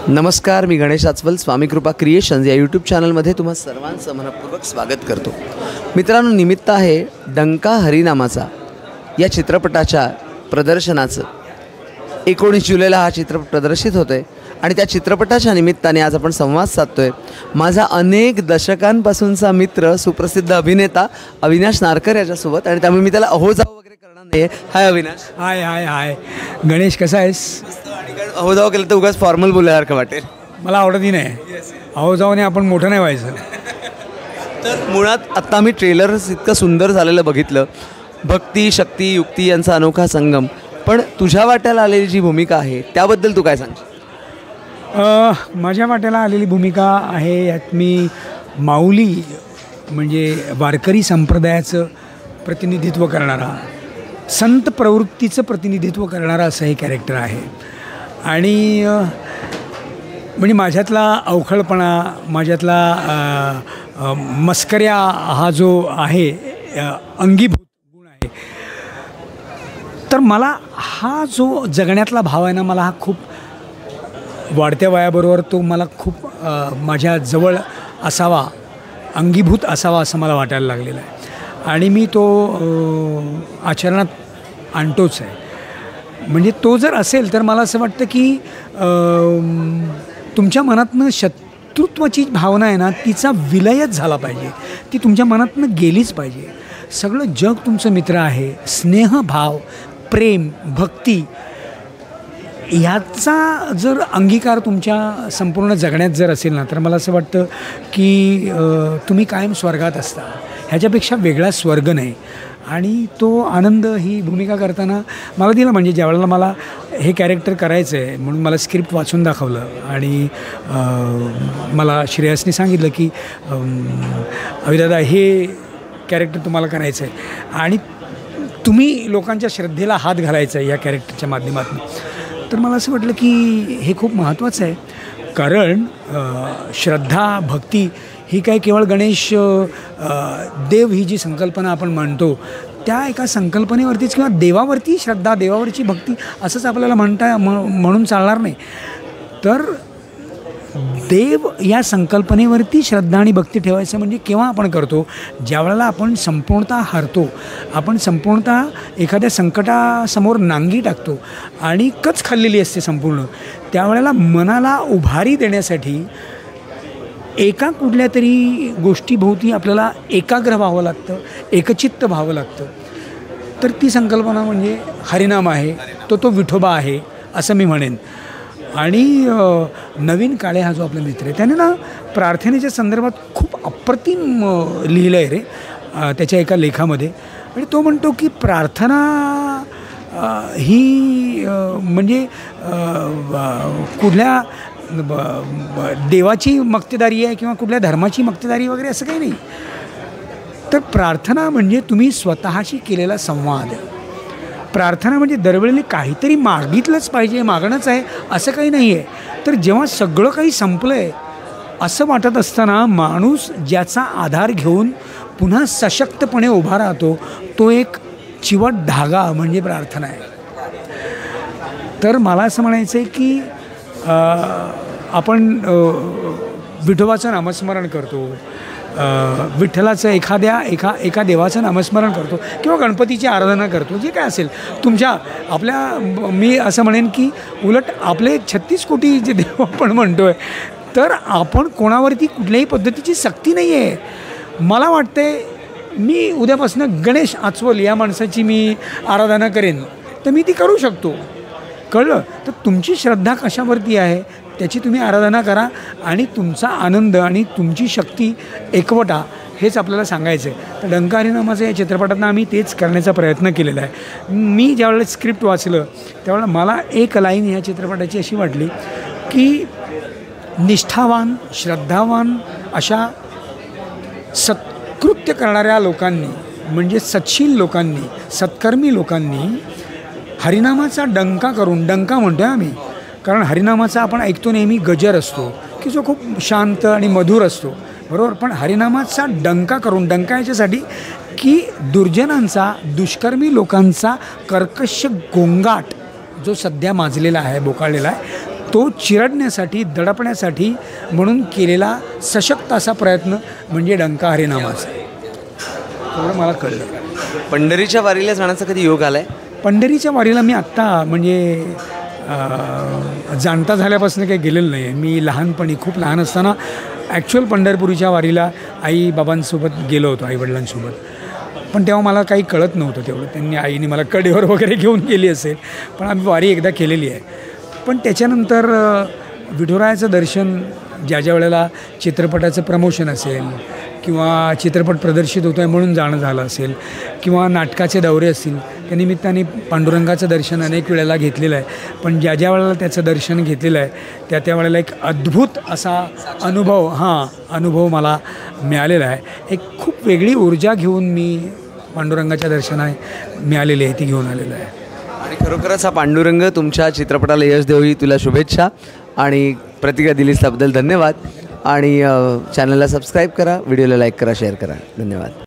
नमस्कार, मी गणेश आचवल स्वामी कृपा क्रिएशन्स या यूट्यूब चॅनलमध्ये तुम्हा सर्वांचं मनपूर्वक स्वागत करतो. मित्रांनो, निमित्त आहे डंका हरिनामाचा या चित्रपटाच्या प्रदर्शनाचं. 19 जुलैला हा चित्रपट प्रदर्शित होतो आहे आणि त्या चित्रपटाच्या निमित्ताने आज आपण संवाद साधतो आहे. माझा अनेक दशकांपासूनचा मित्र, सुप्रसिद्ध अभिनेता अविनाश नारकर याच्यासोबत, आणि त्यामुळे मी त्याला अहोजाव वगैरे करणार नाही. हाय अविनाश. हाय हाय हाय गणेश, कसा आहेस? अहोजाव केलं तर उगाच फॉर्मल बोलल्यासारखं वाटेल. मला आवडतही नाही. अहोजावने आपण मोठं नाही व्हायचं. तर मुळात आत्ता मी ट्रेलर इतकं सुंदर झालेलं बघितलं. भक्ती, शक्ती, युक्ती यांचा अनोखा संगम. पण तुझ्या वाट्याला आलेली जी भूमिका आहे त्याबद्दल तू काय सांगशील? माझ्या वाट्याला आलेली भूमिका आहे, यात मी माऊली म्हणजे वारकरी संप्रदायाचं प्रतिनिधित्व करणारा, संत प्रवृत्तीचं प्रतिनिधित्व करणारा असं हे कॅरेक्टर आहे. आणि म्हणजे माझ्यातला अवखळपणा, माझ्यातला मस्कऱ्या हा जो आहे, अंगीभूत गुण आहे. तर मला हा जो जगण्यातला भाव आहे ना, मला हा खूप वाढत्या वयाबरोबर तो मला खूप माझ्या जवळ असावा, अंगीभूत असावा असं मला वाटायला लागलेलं आहे. आणि मी तो आचरणात आणतोच आहे. म्हणजे तो जर असेल तर मला असं वाटतं की तुमच्या मनातनं शत्रुत्वाची भावना आहे ना, तिचा विलयच झाला पाहिजे. ती तुमच्या मनातनं गेलीच पाहिजे. सगळं जग तुमचं मित्र आहे. स्नेहभाव, प्रेम, भक्ती ह्याचा जर अंगीकार तुमच्या संपूर्ण जगण्यात जर असेल ना, तर मला असं वाटतं की तुम्ही कायम स्वर्गात असता. ह्याच्यापेक्षा वेगळा स्वर्ग नाही. आणि तो आनंद ही भूमिका करताना मला दिला. म्हणजे ज्यावेळेला मला हे कॅरेक्टर करायचं आहे म्हणून मला स्क्रिप्ट वाचून दाखवलं आणि मला श्रेयसने सांगितलं की अविदादा, हे कॅरेक्टर तुम्हाला करायचं आहे आणि तुम्ही लोकांच्या श्रद्धेला हात घालायचा आहे या कॅरेक्टरच्या माध्यमातून. तर मला असं वाटलं की हे खूप महत्त्वाचं आहे. कारण श्रद्धा, भक्ती ही काय केवळ गणेश देव ही जी संकल्पना आपण म्हणतो त्या एका संकल्पनेवरतीच किंवा देवावरती श्रद्धा, देवावरची भक्ती असंच आपल्याला म्हणून चालणार नाही. तर देव या संकल्पनेवरती श्रद्धा आणि भक्ती ठेवायचं म्हणजे केव्हा आपण करतो? ज्यावेळेला आपण संपूर्णतः हरतो, आपण संपूर्णतः एखाद्या संकटासमोर नांगी टाकतो आणि कच खाल्लेली असते संपूर्ण. त्यावेळेला मनाला उभारी देण्यासाठी एका कुठल्या तरी गोष्टीभोवती आपल्याला एकाग्र व्हावं लागतं, एकचित्त व्हावं लागतं. तर ती संकल्पना म्हणजे हरिनाम आहे, तो विठोबा आहे असं मी म्हणेन. आणि नवीन काळे हा जो आपला मित्र आहे त्याने ना प्रार्थनेच्या संदर्भात खूप अप्रतिम लिहिलं आहे रे त्याच्या एका लेखामध्ये. आणि तो म्हणतो की प्रार्थना ही म्हणजे कुठल्या देवाची मक्तेदारी आहे किंवा कुठल्या धर्माची मक्तेदारी वगैरे असं काही नाही. तर प्रार्थना म्हणजे तुम्ही स्वतःशी केलेला संवाद. प्रार्थना म्हणजे दरवेळेला काहीतरी मागितलंच पाहिजे, मागणंच आहे असं काही नाही आहे. तर जेव्हा सगळं काही संपलं आहे असं वाटत असताना माणूस ज्याचा आधार घेऊन पुन्हा सशक्तपणे उभा राहतो तो एक चिवट धागा म्हणजे प्रार्थना आहे. तर मला असं म्हणायचं आहे की आपण विठोबाचं नामस्मरण करतो, विठ्ठलाचं एका देवाचं नामस्मरण करतो किंवा गणपतीची आराधना करतो, जे काय असेल मी असं म्हणेन की उलट आपले 36 कोटी जे देव आपण म्हणतो आहे, तर आपण कोणावरती कुठल्याही पद्धतीची सक्ती नाही आहे. मला वाटते मी उद्यापासून गणेश आचवल या माणसाची मी आराधना करेन तर मी ती करू शकतो. कळलं? तर तुमची श्रद्धा कशावरती आहे त्याची तुम्ही आराधना करा आणि तुमचा आनंद आणि तुमची शक्ती एकवटा हेच आपल्याला सांगायचं आहे. तर डंका हरिनामाचं या चित्रपटातनं आम्ही तेच करण्याचा प्रयत्न केलेला आहे. मी ज्यावेळेला स्क्रिप्ट वाचलं त्यावेळेला मला एक लाईन ह्या चित्रपटाची अशी वाटली की निष्ठावान, श्रद्धावान अशा सत्कृत्य करणाऱ्या लोकांनी म्हणजे सत्शील लोकांनी, सत्कर्मी लोकांनी हरिनामाचा डंका करून, डंका म्हणतो आहे आम्ही कारण हरिनामाचा आपण ऐकतो नेहमी गजर असतो की जो खूप शांत आणि मधुर असतो, बरोबर. पण हरिनामाचा डंका करून, डंका याच्यासाठी की दुर्जनांचा, दुष्कर्मी लोकांचा कर्कश गोंगाट जो सध्या माजलेला आहे, बोकाळलेला आहे, तो चिरडण्यासाठी, दडपण्यासाठी म्हणून केलेला सशक्त असा प्रयत्न म्हणजे डंका हरिनामाचा. एवढं मला कळलं. पंढरीच्या वारीला जाण्याचा कधी योग आला आहे? पंढरीच्या वारीला मी आत्ता म्हणजे जाणता झाल्यापासून काही गेलेलं नाही आहे. मी लहानपणी खूप लहान असताना ॲक्च्युअल पंढरपुरीच्या वारीला आई बाबांसोबत गेलो होतो, आईवडिलांसोबत. पण तेव्हा मला काही कळत नव्हतं तेवढं. त्यांनी आईने मला कडेवर वगैरे घेऊन गेली असेल, पण आम्ही वारी एकदा केलेली आहे. पण त्याच्यानंतर विठुरायाचं दर्शन ज्या वेळेला चित्रपटाचं प्रमोशन असेल किंवा चित्रपट प्रदर्शित होतो आहे म्हणून जाणं झालं असेल किंवा नाटकाचे दौरे असतील, त्या निमित्ताने पांडुरंगाचं दर्शन अनेक वेळेला घेतलेलं आहे. पण ज्या वेळेला त्याचं दर्शन घेतलेलं आहे त्या वेळेला एक अद्भुत असा अनुभव मला मिळालेला आहे. एक खूप वेगळी ऊर्जा घेऊन मी पांडुरंगाच्या दर्शनात मिळालेली आहे, ती घेऊन आलेलं आहे. आणि खरोखरच हा पांडुरंग तुमच्या चित्रपटाला यश देऊ ही तुला शुभेच्छा आणि प्रतिक्रिया दिलीस त्याबद्दल धन्यवाद. आणि चॅनलला सबस्क्राईब करा, व्हिडिओला लाईक करा, शेअर करा. धन्यवाद.